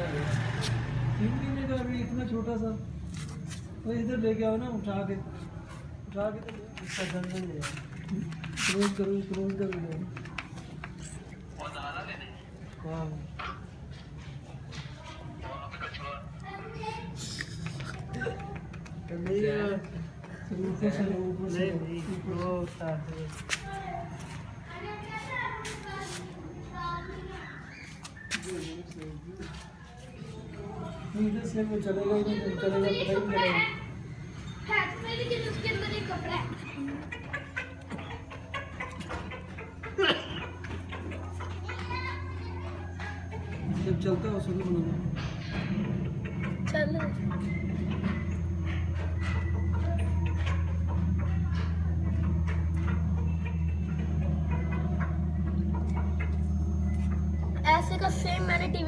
3 महीने का अभी इतना छोटा सा। तो इधर लेके आओ ना, उठा के तो इसका जंगल ले क्लोज कर दो। हाँ ऊपर से वो उतार दो। इधर से वो चलेगा ही नहीं, चलेगा पता ही नहीं चलेगा। लेकिन उसके अंदर एक कपड़ा है। जब चलता है उसको बनाना। चलो ऐसे का सेम मैंने टीवी